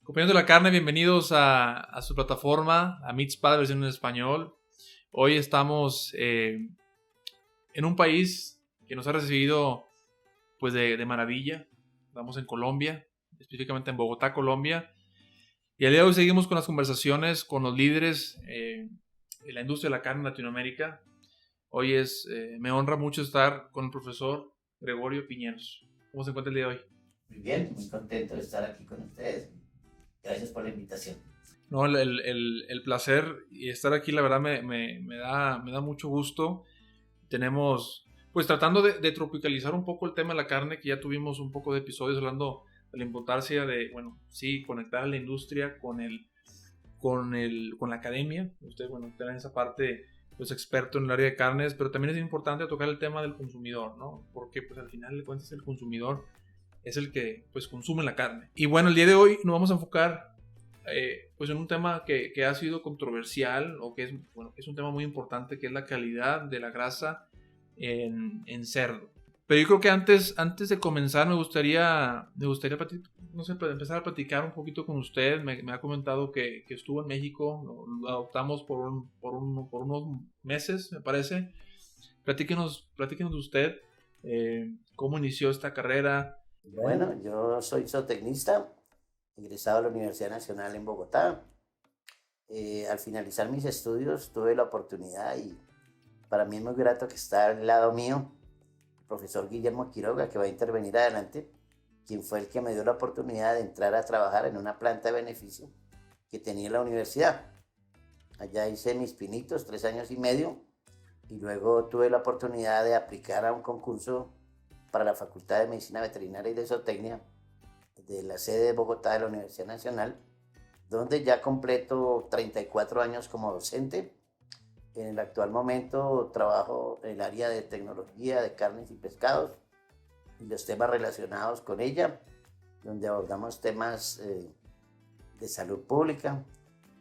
Compañeros de la carne, bienvenidos a su plataforma, a Meatspad, versión en español. Hoy estamos en un país que nos ha recibido pues de maravilla. Estamos en Colombia, específicamente en Bogotá, Colombia. Y al día de hoy seguimos con las conversaciones con los líderes en la industria de la carne en Latinoamérica. Hoy me honra mucho estar con el profesor Gregorio Piñeros. ¿Cómo se encuentra el día de hoy? Muy bien, muy contento de estar aquí con ustedes. Gracias por la invitación. No, el placer y estar aquí, la verdad, me da mucho gusto. Tenemos, pues tratando de tropicalizar un poco el tema de la carne, que ya tuvimos un poco de episodios hablando de la importancia de, bueno, sí, conectar a la industria con la academia. Usted, bueno, está en esa parte, pues experto en el área de carnes, pero también es importante tocar el tema del consumidor, ¿no? Porque, pues al final de cuentas, el consumidor es el que, pues, consume la carne. Y bueno, el día de hoy nos vamos a enfocar pues en un tema que ha sido controversial o que es un tema muy importante, que es la calidad de la grasa en cerdo. Pero yo creo que antes de comenzar me gustaría no sé, empezar a platicar un poquito con usted. Me ha comentado que estuvo en México, lo adoptamos por unos meses, me parece. Platíquenos de usted, cómo inició esta carrera. Bueno, yo soy zootecnista, egresado a la Universidad Nacional en Bogotá. Al finalizar mis estudios tuve la oportunidad y para mí es muy grato que está al lado mío el profesor Guillermo Quiroga, que va a intervenir adelante, quien fue el que me dio la oportunidad de entrar a trabajar en una planta de beneficio que tenía en la universidad. Allá hice mis pinitos, 3 años y medio, y luego tuve la oportunidad de aplicar a un concurso para la Facultad de Medicina Veterinaria y de Zootecnia de la sede de Bogotá de la Universidad Nacional, donde ya completo 34 años como docente. En el actual momento trabajo en el área de tecnología de carnes y pescados y los temas relacionados con ella, donde abordamos temas de salud pública,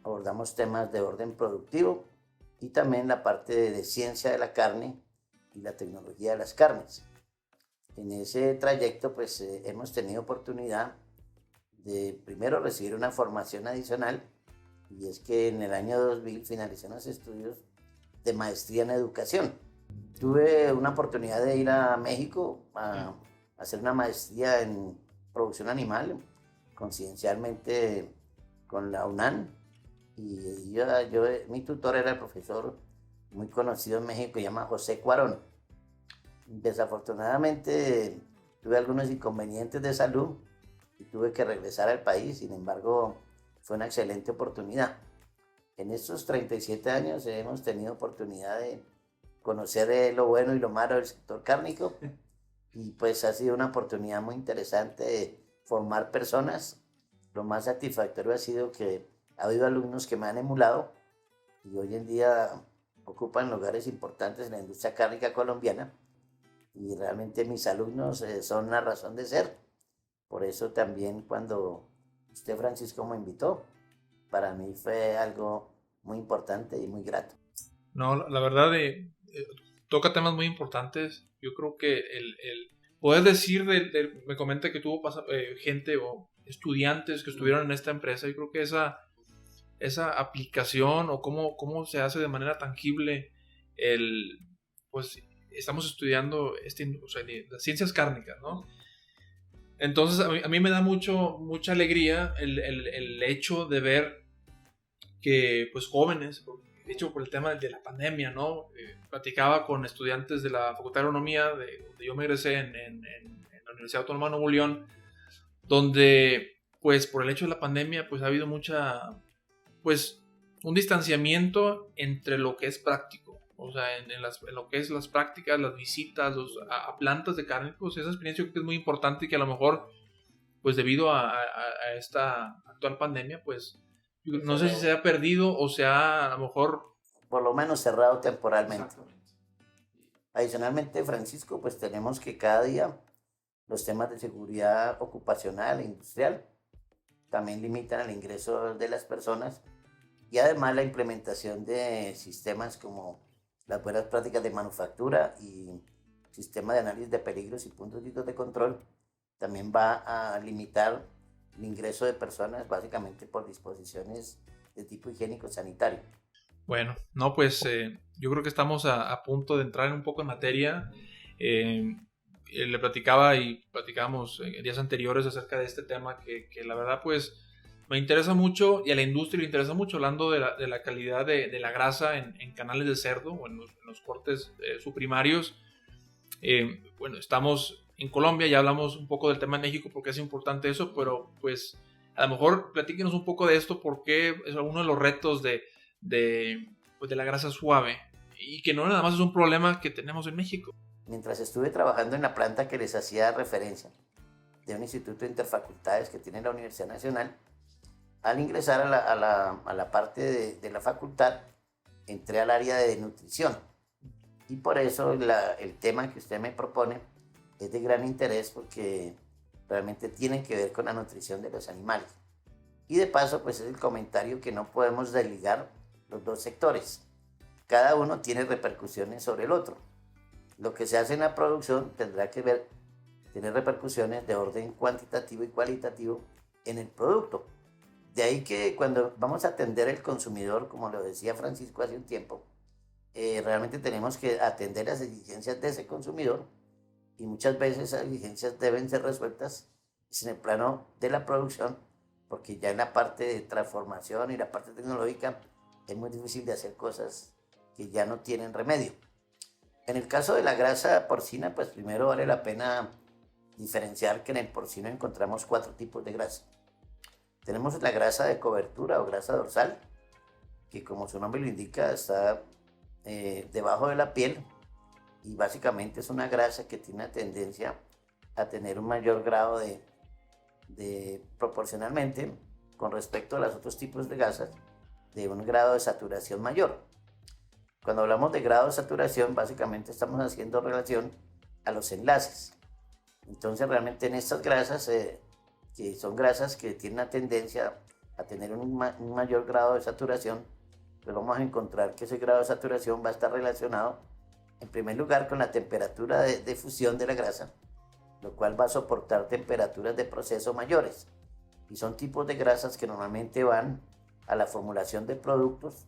abordamos temas de orden productivo y también la parte de ciencia de la carne y la tecnología de las carnes. En ese trayecto pues hemos tenido oportunidad de primero recibir una formación adicional, y es que en el año 2000 finalicé unos estudios de maestría en educación. Tuve una oportunidad de ir a México a hacer una maestría en producción animal, coincidencialmente con la UNAM, y mi tutor era el profesor muy conocido en México, se llama José Cuarón. Desafortunadamente tuve algunos inconvenientes de salud y tuve que regresar al país. Sin embargo, fue una excelente oportunidad. En estos 37 años hemos tenido oportunidad de conocer lo bueno y lo malo del sector cárnico, y pues ha sido una oportunidad muy interesante de formar personas. Lo más satisfactorio ha sido que ha habido alumnos que me han emulado y hoy en día ocupan lugares importantes en la industria cárnica colombiana, y realmente mis alumnos son una razón de ser. Por eso también cuando usted, Francisco, me invitó, para mí fue algo muy importante y muy grato. No, la verdad, toca temas muy importantes. Yo creo que poder decir, me comenta que tuvo gente o estudiantes que estuvieron en esta empresa. Yo creo que esa aplicación o cómo se hace de manera tangible pues estamos estudiando o sea, las ciencias cárnicas, ¿no? Entonces a mí me da mucha alegría el hecho de ver que pues jóvenes, de hecho por el tema de la pandemia, ¿no? Platicaba con estudiantes de la Facultad de Agronomía, donde yo me egresé en la Universidad Autónoma de Nuevo León, donde pues por el hecho de la pandemia pues ha habido pues un distanciamiento entre lo que es práctico, o sea, en lo que es las prácticas, las visitas a plantas de carne, pues esa experiencia creo que es muy importante y que a lo mejor pues debido a esta actual pandemia pues no sé si se ha perdido o sea a lo mejor... Por lo menos cerrado temporalmente. Adicionalmente, Francisco, pues tenemos que cada día los temas de seguridad ocupacional e industrial también limitan el ingreso de las personas, y además la implementación de sistemas como las buenas prácticas de manufactura y sistemas de análisis de peligros y puntos de control también va a limitar el ingreso de personas básicamente por disposiciones de tipo higiénico sanitario. Bueno, no, pues yo creo que estamos a punto de entrar un poco en materia. Le platicaba y platicamos en días anteriores acerca de este tema que la verdad pues me interesa mucho y a la industria le interesa mucho, hablando de la calidad de la grasa en canales de cerdo o en los cortes subprimarios. Bueno, estamos en Colombia, ya hablamos un poco del tema en México porque es importante eso, pero pues a lo mejor platíquenos un poco de esto porque es uno de los retos pues de la grasa suave y que no nada más es un problema que tenemos en México. Mientras estuve trabajando en la planta que les hacía referencia de un instituto de interfacultades que tiene la Universidad Nacional, al ingresar a la parte de la facultad, entré al área de nutrición. Y por eso el tema que usted me propone es de gran interés porque realmente tiene que ver con la nutrición de los animales. Y de paso, pues es el comentario que no podemos desligar los dos sectores. Cada uno tiene repercusiones sobre el otro. Lo que se hace en la producción tendrá que ver, tener repercusiones de orden cuantitativo y cualitativo en el producto. De ahí que cuando vamos a atender al consumidor, como lo decía Francisco hace un tiempo, realmente tenemos que atender las exigencias de ese consumidor y muchas veces esas exigencias deben ser resueltas en el plano de la producción, porque ya en la parte de transformación y la parte tecnológica es muy difícil de hacer cosas que ya no tienen remedio. En el caso de la grasa porcina, pues primero vale la pena diferenciar que en el porcino encontramos 4 tipos de grasa. Tenemos la grasa de cobertura o grasa dorsal, que como su nombre lo indica está debajo de la piel y básicamente es una grasa que tiene una tendencia a tener un mayor grado proporcionalmente con respecto a los otros tipos de grasas, de un grado de saturación mayor. Cuando hablamos de grado de saturación, básicamente estamos haciendo relación a los enlaces. Entonces realmente en estas grasas, que son grasas que tienen una tendencia a tener un mayor grado de saturación, pues vamos a encontrar que ese grado de saturación va a estar relacionado en primer lugar con la temperatura de fusión de la grasa, lo cual va a soportar temperaturas de proceso mayores. Y son tipos de grasas que normalmente van a la formulación de productos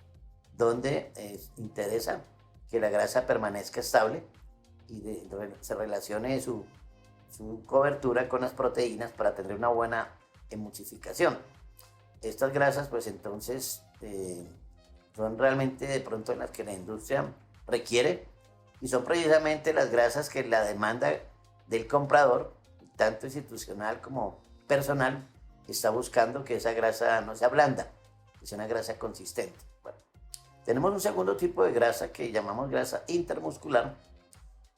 donde interesa que la grasa permanezca estable y se relacione su cobertura con las proteínas para tener una buena emulsificación. Estas grasas pues entonces son realmente de pronto en las que la industria requiere y son precisamente las grasas que la demanda del comprador, tanto institucional como personal, está buscando que esa grasa no sea blanda, que sea una grasa consistente. Bueno, tenemos un segundo tipo de grasa que llamamos grasa intermuscular,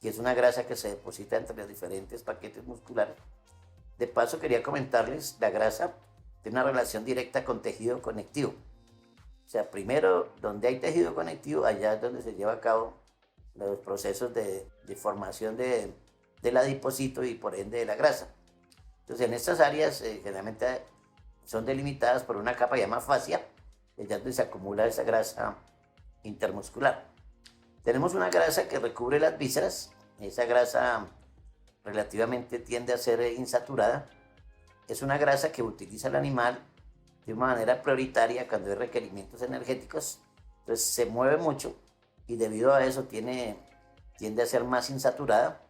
que es una grasa que se deposita entre los diferentes paquetes musculares. De paso quería comentarles, la grasa tiene una relación directa con tejido conectivo. O sea, primero, donde hay tejido conectivo, allá es donde se lleva a cabo los procesos de formación del adipocito y por ende de la grasa. Entonces, en estas áreas generalmente son delimitadas por una capa llamada fascia, allá donde se acumula esa grasa intermuscular. Tenemos una grasa que recubre las vísceras. Esa grasa relativamente tiende a ser insaturada. Es una grasa que utiliza el animal de una manera prioritaria cuando hay requerimientos energéticos. Entonces se mueve mucho y debido a eso tiende a ser más insaturada.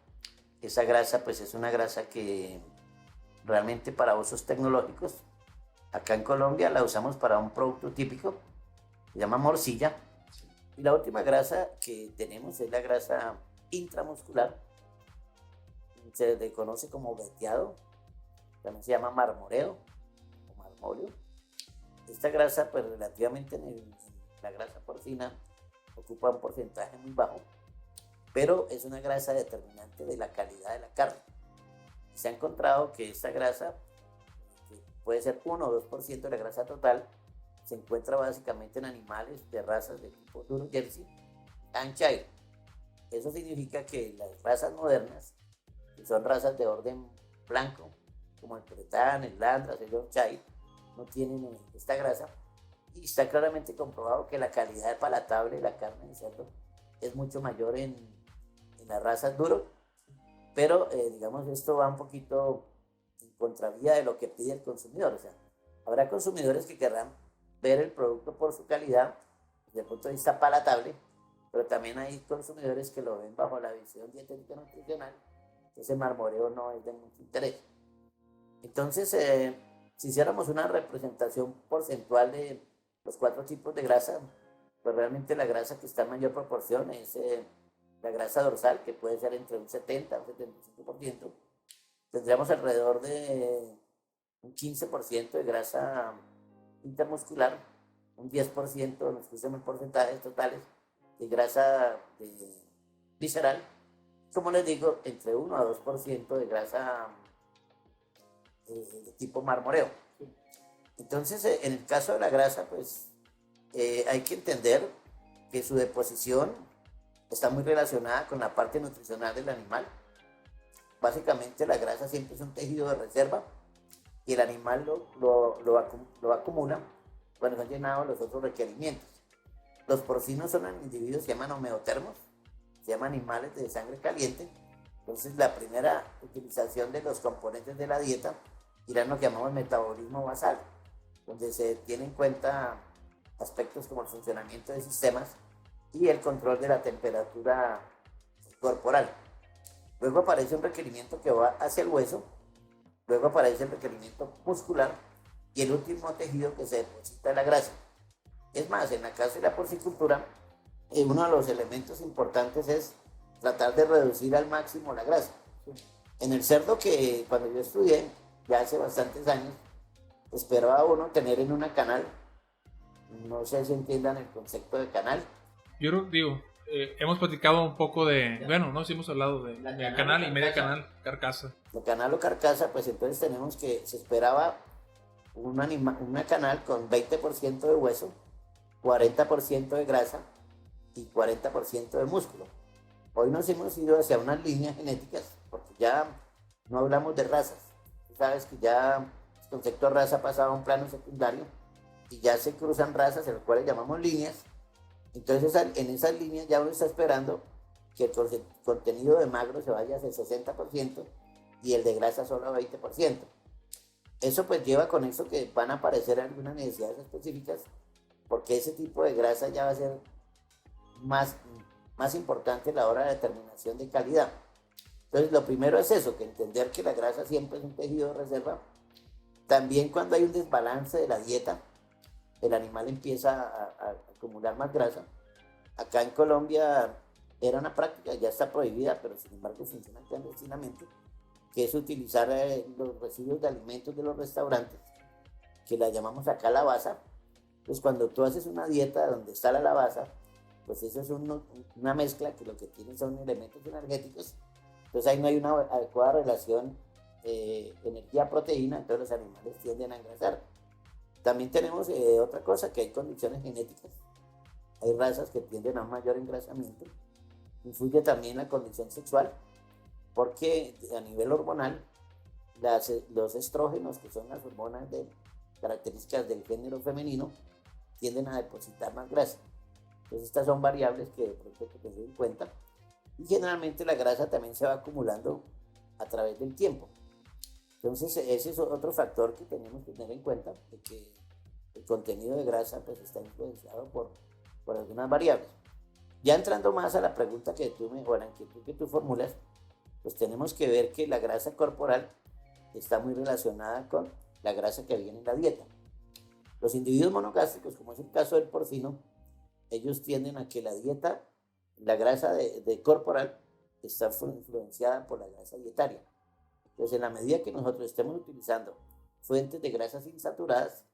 Esa grasa pues es una grasa que realmente para usos tecnológicos, acá en Colombia la usamos para un producto típico, se llama morcilla. Y la última grasa que tenemos es la grasa intramuscular, se le conoce como veteado, también se llama marmoreo o marmoreo. Esta grasa pues relativamente en la grasa porcina ocupa un porcentaje muy bajo, pero es una grasa determinante de la calidad de la carne. Se ha encontrado que esta grasa, que puede ser 1 o 2% de la grasa total, se encuentra básicamente en animales de razas de tipo duro Jersey, Hampshire. Eso significa que las razas modernas, que son razas de orden blanco, como el Bretán, el Landras, el Yorkshire, no tienen esta grasa. Y está claramente comprobado que la calidad palatable de la carne de cerdo es mucho mayor en las razas duro. Pero digamos, esto va un poquito en contravía de lo que pide el consumidor. O sea, habrá consumidores que querrán ver el producto por su calidad, desde el punto de vista palatable, pero también hay consumidores que lo ven bajo la visión dietética nutricional. Ese marmoreo no es de mucho interés. Entonces, si hiciéramos una representación porcentual de los 4 tipos de grasa, pues realmente la grasa que está en mayor proporción es la grasa dorsal, que puede ser entre un 70 o un 75%. Tendríamos alrededor de un 15% de grasa intermuscular, un 10%, nos pusimos porcentajes totales, de grasa visceral, como les digo, entre 1 a 2% de grasa de tipo marmoreo. Entonces, en el caso de la grasa, pues hay que entender que su deposición está muy relacionada con la parte nutricional del animal. Básicamente la grasa siempre es un tejido de reserva y el animal lo acumula cuando han llenado los otros requerimientos. Los porcinos son individuos que se llaman homeotermos, se llaman animales de sangre caliente. Entonces la primera utilización de los componentes de la dieta irá en lo que llamamos metabolismo basal, donde se tienen en cuenta aspectos como el funcionamiento de sistemas y el control de la temperatura corporal. Luego aparece un requerimiento que va hacia el hueso, luego aparece el requerimiento muscular y el último tejido que se deposita la grasa. Es más, en la casa de la porcicultura, uno de los elementos importantes es tratar de reducir al máximo la grasa. En el cerdo, que cuando yo estudié, ya hace bastantes años, esperaba uno tener en una canal, no sé si entiendan el concepto de canal. Yo digo, hemos platicado un poco de, bueno, no, sí hemos hablado de canal y media canal, carcasa. La canal o carcasa, pues entonces tenemos que, se esperaba una canal con 20% de hueso, 40% de grasa y 40% de músculo. Hoy nos hemos ido hacia unas líneas genéticas, porque ya no hablamos de razas. Tú sabes que ya el concepto de raza ha pasado a un plano secundario y ya se cruzan razas, en las cuales llamamos líneas. Entonces en esas líneas ya uno está esperando que el contenido de magro se vaya hacia el 60% y el de grasa solo a 20%. Eso pues lleva con eso que van a aparecer algunas necesidades específicas, porque ese tipo de grasa ya va a ser más importante a la hora de determinación de calidad. Entonces lo primero es eso, que entender que la grasa siempre es un tejido de reserva. También cuando hay un desbalance de la dieta, el animal empieza a acumular más grasa. Acá en Colombia era una práctica, ya está prohibida, pero sin embargo funciona clandestinamente, que es utilizar los residuos de alimentos de los restaurantes, que la llamamos acá lavaza. Pues cuando tú haces una dieta donde está la lavaza, pues eso es una mezcla que lo que tiene son elementos energéticos. Entonces ahí no hay una adecuada relación energía-proteína, entonces los animales tienden a engrasar. También tenemos otra cosa, que hay condiciones genéticas. Hay razas que tienden a un mayor engrasamiento. Influye también la condición sexual, porque a nivel hormonal, los estrógenos, que son las hormonas de características del género femenino, tienden a depositar más grasa. Entonces estas son variables que de pronto hay que tener en cuenta. Y generalmente la grasa también se va acumulando a través del tiempo. Entonces ese es otro factor que tenemos que tener en cuenta, de que el contenido de grasa pues está influenciado por algunas variables. Ya entrando más a la pregunta que tú me, o la inquietud que tú formulas, pues tenemos que ver que la grasa corporal está muy relacionada con la grasa que viene en la dieta. Los individuos monogástricos, como es el caso del porcino, ellos tienden a que la dieta, la grasa de corporal, está influenciada por la grasa dietaria. Entonces, en la medida que nosotros estemos utilizando fuentes de grasas insaturadas,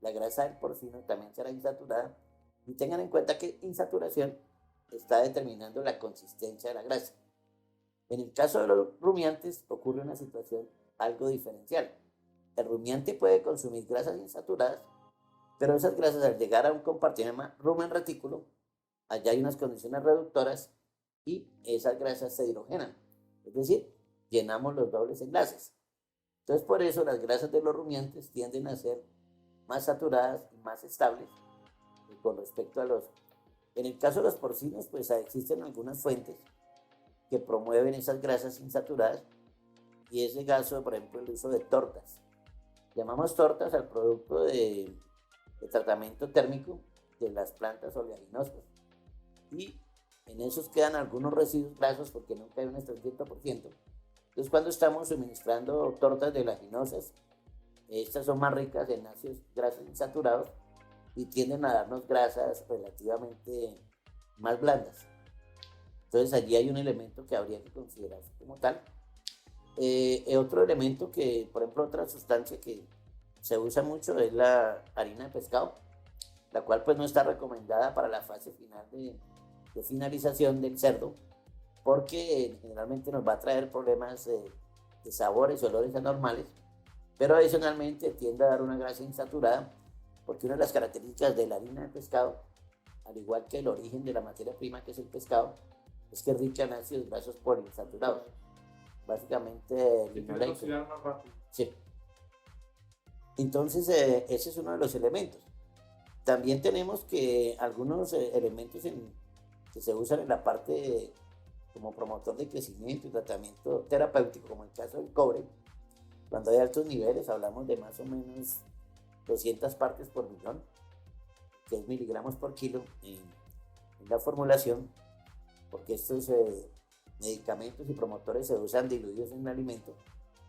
la grasa del porcino también será insaturada. Y tengan en cuenta que insaturación está determinando la consistencia de la grasa. En el caso de los rumiantes ocurre una situación algo diferencial. El rumiante puede consumir grasas insaturadas, pero esas grasas al llegar a un compartimento rumen retículo, allá hay unas condiciones reductoras y esas grasas se hidrogenan. Es decir, llenamos los dobles enlaces. Entonces por eso las grasas de los rumiantes tienden a ser más saturadas y más estables con respecto a los... En el caso de los porcinos, pues existen algunas fuentes que promueven esas grasas insaturadas y ese gasto, por ejemplo, el uso de tortas. Llamamos tortas al producto de tratamiento térmico de las plantas oleaginosas. Y en esos quedan algunos residuos grasos porque nunca hay un 300%. Entonces, cuando estamos suministrando tortas de oleaginosas, estas son más ricas en ácidos grasos insaturados y tienden a darnos grasas relativamente más blandas. Entonces, allí hay un elemento que habría que considerarse como tal. Otro elemento que, por ejemplo, otra sustancia que se usa mucho es la harina de pescado, la cual pues no está recomendada para la fase final de finalización del cerdo, porque generalmente nos va a traer problemas de sabores y olores anormales, pero adicionalmente tiende a dar una grasa insaturada, porque una de las características de la harina de pescado, al igual que el origen de la materia prima que es el pescado, es que es rica en ácidos grasos poliinsaturados, básicamente linoleico. Sí. Entonces ese es uno de los elementos. También tenemos que algunos elementos que se usan en la parte como promotor de crecimiento y tratamiento terapéutico, como el caso del cobre. Cuando hay altos niveles, hablamos de más o menos 200 partes por millón, que es miligramos por kilo en la formulación, porque estos medicamentos y promotores se usan diluidos en el alimento,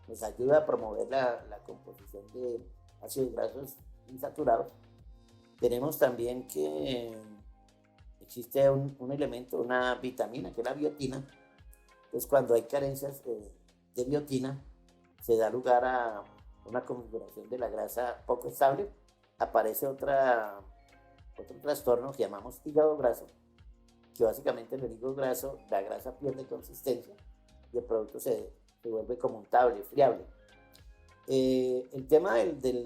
nos ayuda a promover la composición de ácidos grasos insaturados. Tenemos también que existe un elemento, una vitamina, que es la biotina. Entonces, cuando hay carencias de biotina, se da lugar a una configuración de la grasa poco estable. Aparece otro trastorno que llamamos hígado graso, que básicamente en el hígado graso la grasa pierde consistencia y el producto se vuelve como untable, friable. El tema de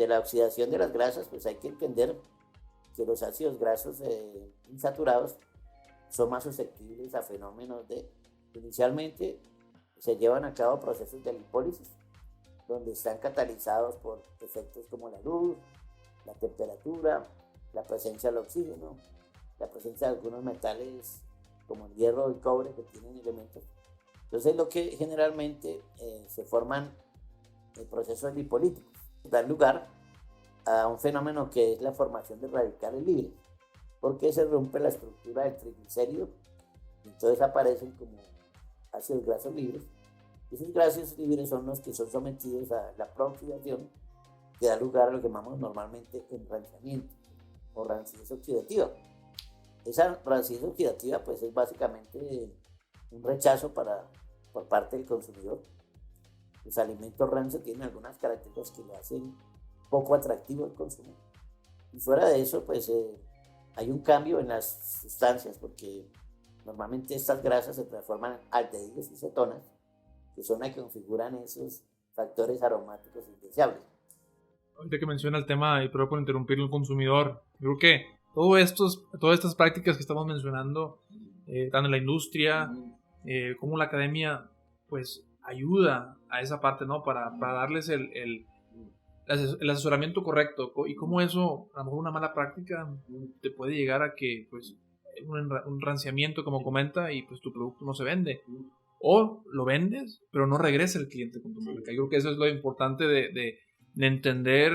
la oxidación de las grasas, pues hay que entender que los ácidos grasos insaturados son más susceptibles a fenómenos inicialmente se llevan a cabo procesos de lipólisis, donde están catalizados por efectos como la luz, la temperatura, la presencia del oxígeno, la presencia de algunos metales como el hierro y el cobre que tienen elementos. Entonces lo que generalmente se forman procesos lipolíticos, dan lugar a un fenómeno que es la formación de radicales libres, porque se rompe la estructura del triglicérido, entonces aparecen como ácidos grasos libres. Esos grasos libres son los que son sometidos a la prooxidación, que da lugar a lo que llamamos normalmente enranciamiento o rancidez oxidativa. Esa rancidez oxidativa pues es básicamente un rechazo por parte del consumidor. Los alimentos rancios tienen algunas características que lo hacen poco atractivo al consumo. Y fuera de eso, pues hay un cambio en las sustancias, porque normalmente estas grasas se transforman en aldehídos y cetonas, que son las que configuran esos factores aromáticos indeseables. Ahorita que menciona el tema, y perdón por interrumpir el consumidor, yo creo que todas estas prácticas que estamos mencionando, tanto en la industria como la academia, pues ayuda a esa parte, ¿no? Para darles el asesoramiento correcto, y cómo eso, a lo mejor una mala práctica te puede llegar a que pues un ranciamiento, como comenta, y pues tu producto no se vende, o lo vendes pero no regresa el cliente con tu marca. Yo creo que eso es lo importante de entender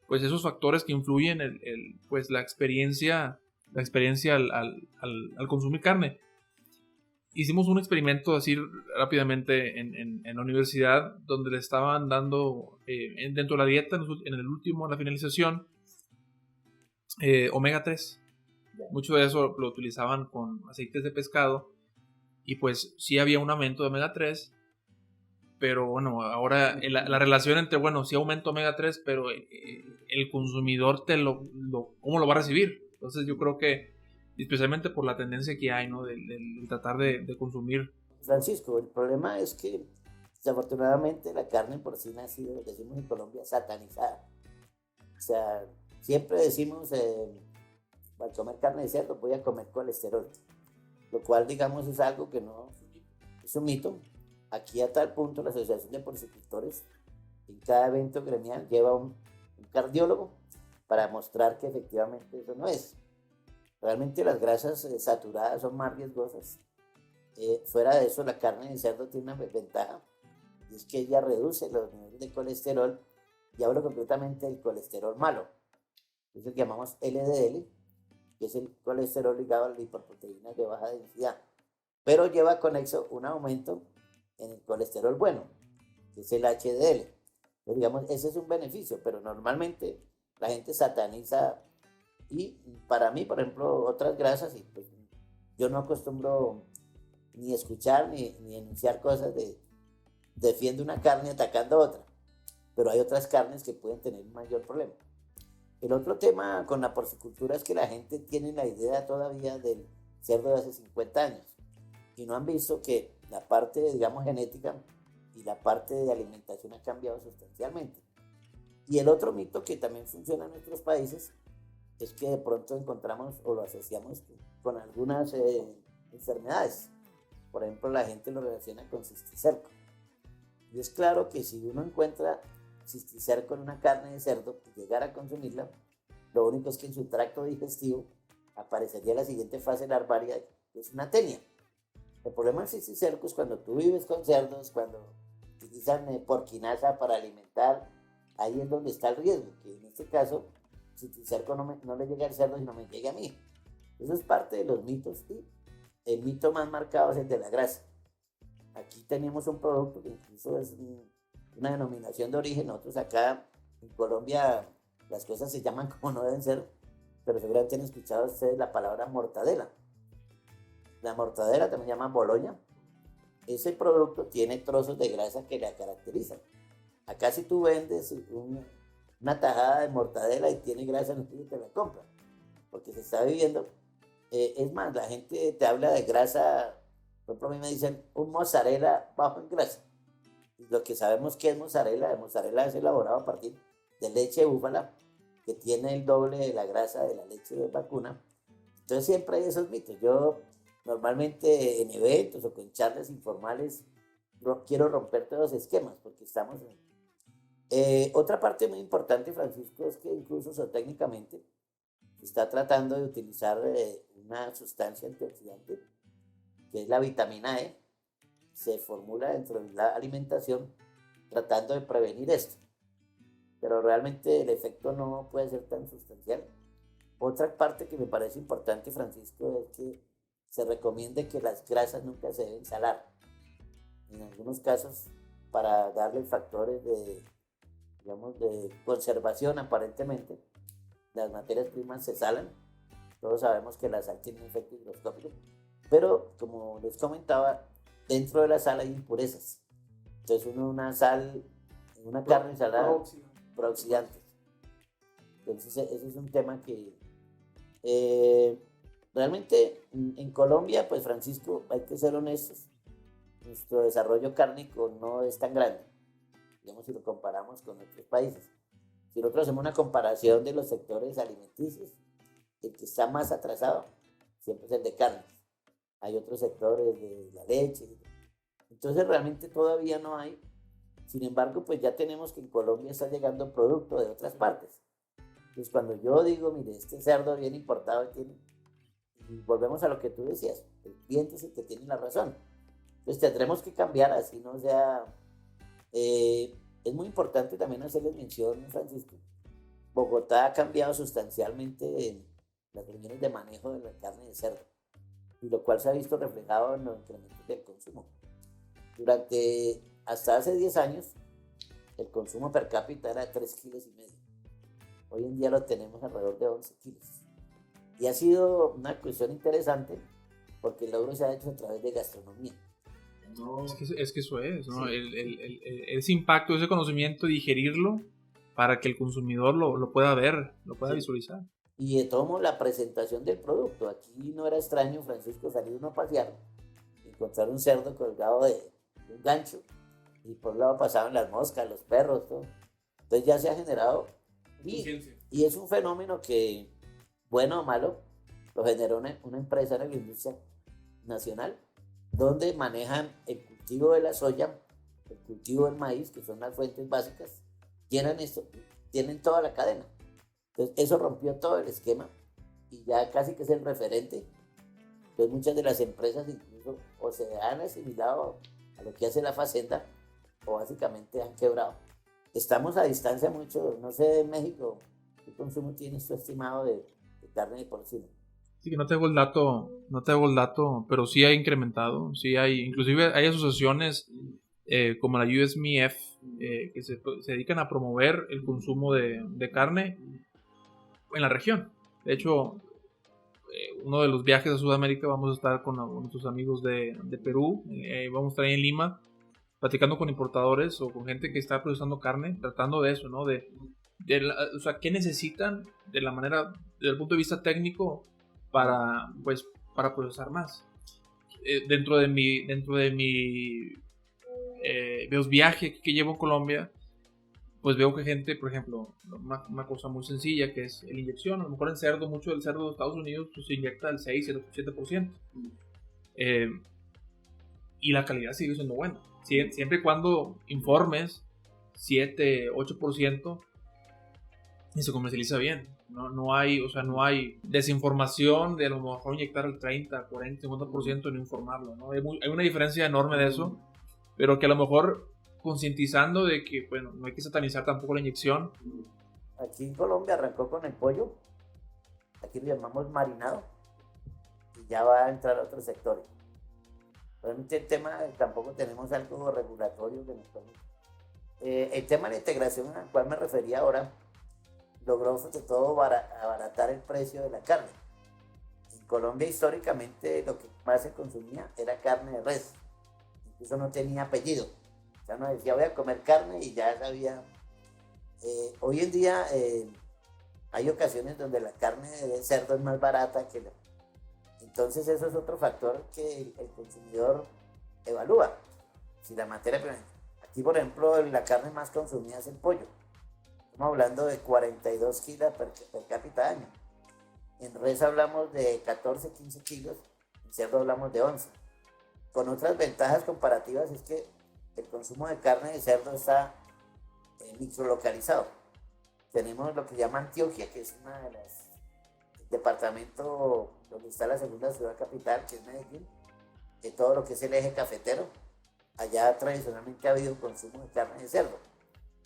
pues esos factores que influyen pues la experiencia al consumir carne. Hicimos un experimento así rápidamente en la universidad, donde le estaban dando dentro de la dieta, en la finalización, omega 3. Mucho de eso lo utilizaban con aceites de pescado, y pues sí había un aumento de omega 3, pero bueno, ahora la relación entre, bueno, sí aumenta omega 3, pero el consumidor ¿cómo lo va a recibir? Entonces yo creo que, especialmente por la tendencia que hay, ¿no? del tratar de consumir. Francisco, el problema es que desafortunadamente la carne porcina ha sido, decimos en Colombia, satanizada. O sea, siempre decimos, al comer carne de cerdo voy a comer colesterol, lo cual, digamos, es algo que no es un mito. Aquí a tal punto la Asociación de Porcicultores en cada evento gremial lleva un cardiólogo para mostrar que efectivamente eso no es. Realmente las grasas saturadas son más riesgosas Fuera de eso, la carne de cerdo tiene una ventaja, y es que ella reduce los niveles de colesterol, y hablo concretamente del colesterol malo, es el que llamamos LDL, que es el colesterol ligado a las lipoproteínas de baja densidad, pero lleva conexo un aumento en el colesterol bueno, que es el HDL. Entonces, digamos, ese es un beneficio, pero normalmente la gente sataniza, y para mí, por ejemplo, otras grasas, y pues, yo no acostumbro ni escuchar ni enunciar cosas de defiende una carne atacando a otra, pero hay otras carnes que pueden tener un mayor problema. El otro tema con la porcicultura es que la gente tiene la idea todavía del cerdo de hace 50 años y no han visto que la parte, digamos, genética y la parte de alimentación ha cambiado sustancialmente. Y el otro mito que también funciona en nuestros países es que de pronto encontramos o lo asociamos con algunas enfermedades. Por ejemplo, la gente lo relaciona con cisticerco. Y es claro que si uno encuentra cisticerco en una carne de cerdo y llegara a consumirla, lo único es que en su tracto digestivo aparecería la siguiente fase larvaria, que es una tenia. El problema del cisticerco es cuando tú vives con cerdos, cuando utilizan porquinaza para alimentar, ahí es donde está el riesgo, que en este caso cisticerco no le llega al cerdo, sino me llega a mí. Eso es parte de los mitos, y el mito más marcado es el de la grasa. Aquí tenemos un producto que incluso es una denominación de origen. Nosotros acá en Colombia las cosas se llaman como no deben ser, pero seguramente han escuchado ustedes la palabra mortadela. La mortadela también se llama boloña. Ese producto tiene trozos de grasa que la caracterizan. Acá si tú vendes una tajada de mortadela y tiene grasa, no te la compran, porque se está viviendo. Es más, la gente te habla de grasa. Por ejemplo, a mí me dicen un mozzarella bajo en grasa. Y lo que sabemos que es mozzarella, el mozzarella es elaborado a partir de leche de búfala, que tiene el doble de la grasa de la leche de vacuna. Entonces siempre hay esos mitos. Yo normalmente en eventos o con charlas informales quiero romper todos los esquemas, porque estamos en... otra parte muy importante, Francisco, es que incluso zootécnicamente se está tratando de utilizar una sustancia antioxidante, que es la vitamina E. Se formula dentro de la alimentación tratando de prevenir esto, pero realmente el efecto no puede ser tan sustancial. Otra parte que me parece importante, Francisco, es que se recomiende que las grasas nunca se deben salar. En algunos casos, para darle factores de, digamos, de conservación, aparentemente, las materias primas se salan. Todos sabemos que la sal tiene un efecto higroscópico, pero como les comentaba, dentro de la sal hay impurezas. Entonces una sal, una carne salada, prooxidantes. Entonces ese es un tema que realmente en Colombia, pues Francisco, hay que ser honestos, nuestro desarrollo cárnico no es tan grande, digamos, si lo comparamos con otros países. Si nosotros hacemos una comparación de los sectores alimenticios, el que está más atrasado siempre es el de carnes. Hay otros sectores de la leche. Entonces realmente todavía no hay. Sin embargo, pues ya tenemos que en Colombia está llegando producto de otras partes. Entonces cuando yo digo, mire, este cerdo bien importado tiene, y volvemos a lo que tú decías, el cliente es el que tiene la razón. Entonces tendremos que cambiar, así no sea... es muy importante también hacerles mención, Francisco. Bogotá ha cambiado sustancialmente en las reuniones de manejo de la carne de cerdo, y lo cual se ha visto reflejado en los incrementos del consumo. Hasta hace 10 años, el consumo per cápita era de 3,5 kilos. Hoy en día lo tenemos alrededor de 11 kilos. Y ha sido una cuestión interesante, porque el logro se ha hecho a través de gastronomía. No. Es que eso es, ¿no? Sí. Ese impacto, ese conocimiento, digerirlo para que el consumidor lo pueda ver, lo pueda visualizar. Y de todo modo, la presentación del producto. Aquí no era extraño, Francisco, salir uno a pasear, encontrar un cerdo colgado de un gancho, y por un lado pasaban las moscas, los perros, todo. Entonces ya se ha generado, y es un fenómeno que, bueno o malo, lo generó una empresa en la industria nacional, donde manejan el cultivo de la soya, el cultivo del maíz, que son las fuentes básicas, tienen toda la cadena. Entonces eso rompió todo el esquema y ya casi que es el referente. Entonces muchas de las empresas incluso incluso o se han asimilado a lo que hace la facenda o básicamente han quebrado. Estamos a distancia mucho, no sé, en México, ¿qué consumo tienes tú estimado de carne de porcino? Sí, que no tengo el dato, pero sí ha incrementado, sí hay, inclusive hay asociaciones como la USMF que se dedican a promover el consumo de carne en la región. De hecho, uno de los viajes a Sudamérica vamos a estar con nuestros amigos de Perú, vamos a estar ahí en Lima, platicando con importadores o con gente que está procesando carne, tratando de eso, ¿no? O sea, ¿qué necesitan de la manera, desde el punto de vista técnico para, pues, para procesar más? Dentro de los viajes que llevo en Colombia, pues veo que gente, por ejemplo, una cosa muy sencilla que es la inyección. A lo mejor en cerdo, mucho del cerdo de Estados Unidos pues, se inyecta el 6, el 7%. Y la calidad sigue siendo buena. Siempre y cuando informes 7, 8% y se comercializa bien. No hay, o sea, no hay desinformación de a lo mejor inyectar el 30, 40, 50% y no informarlo, ¿no? Hay una diferencia enorme de eso, pero que a lo mejor concientizando de que, bueno, no hay que satanizar tampoco la inyección. Aquí en Colombia arrancó con el pollo, aquí lo llamamos marinado, y ya va a entrar a otros sectores. Realmente el tema, tampoco tenemos algo regulatorio que nos permita. El tema de la integración al cual me refería ahora, logró sobre todo abaratar el precio de la carne. En Colombia históricamente lo que más se consumía era carne de res, incluso no tenía apellido. O sea, uno decía voy a comer carne y ya sabía. Hoy en día hay ocasiones donde la carne de cerdo es más barata que la. Entonces eso es otro factor que el consumidor evalúa. Si la materia prima. Aquí por ejemplo la carne más consumida es el pollo. Estamos hablando de 42 kilos per cápita año. En res hablamos de 14, 15 kilos, en cerdo hablamos de 11. Con otras ventajas comparativas es que el consumo de carne de cerdo está microlocalizado. Tenemos lo que llama Antioquia, que es una de las departamentos donde está la segunda ciudad capital, que es Medellín, de todo lo que es el eje cafetero. Allá tradicionalmente ha habido consumo de carne de cerdo.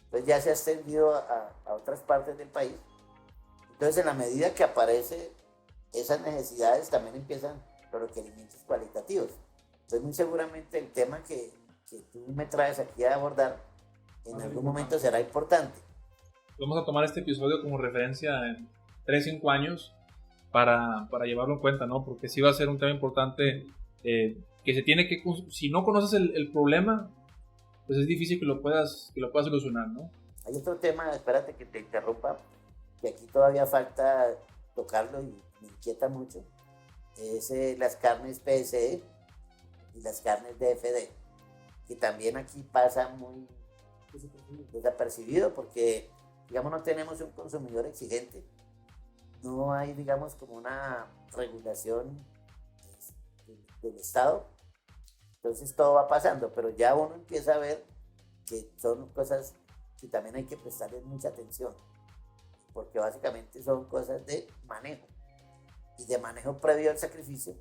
Entonces ya se ha extendido a otras partes del país. Entonces en la medida que aparecen esas necesidades también empiezan los requerimientos cualitativos. Entonces muy seguramente el tema que tú me traes aquí a abordar en algún momento será importante. Vamos a tomar este episodio como referencia en 3, 5 años para llevarlo en cuenta, ¿no? Porque sí va a ser un tema importante que se tiene que... Si no conoces el problema, pues es difícil que lo puedas solucionar, ¿no? Hay otro tema, espérate que te interrumpa, que aquí todavía falta tocarlo y me inquieta mucho, es las carnes PSE y las carnes DFD, que también aquí pasa muy desapercibido porque, digamos, no tenemos un consumidor exigente, no hay, digamos, como una regulación del Estado. Entonces todo va pasando, pero ya uno empieza a ver que son cosas que también hay que prestarles mucha atención, porque básicamente son cosas de manejo y de manejo previo al sacrificio,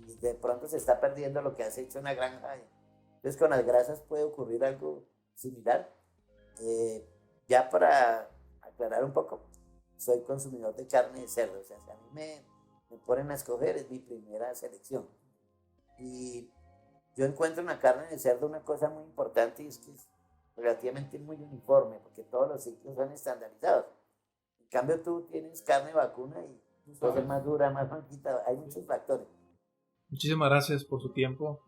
y de pronto se está perdiendo lo que has hecho en la granja. Entonces con las grasas puede ocurrir algo similar. Ya para aclarar un poco, soy consumidor de carne de cerdo, o sea, si a mí me ponen a escoger es mi primera selección. Y yo encuentro en la carne de cerdo una cosa muy importante y es que es relativamente muy uniforme porque todos los ciclos son estandarizados. En cambio tú tienes carne vacuna y puede ser más dura, más blanquita, hay muchos factores. Muchísimas gracias por su tiempo.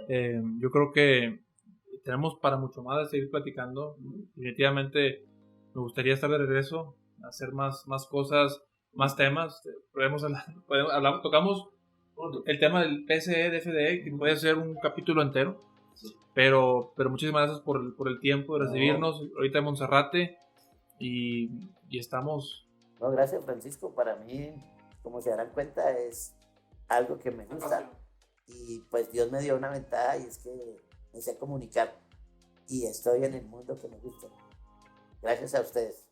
Yo creo que tenemos para mucho más de seguir platicando. Definitivamente me gustaría estar de regreso, hacer más cosas, más temas. Tocamos el tema del PSE, DFD, que puede ser un capítulo entero. Pero muchísimas gracias por el tiempo de recibirnos ahorita en Monserrate y estamos... No, gracias Francisco, para mí, como se darán cuenta, es algo que me gusta y pues Dios me dio una ventaja y es que me sé comunicar y estoy en el mundo que me gusta. Gracias a ustedes.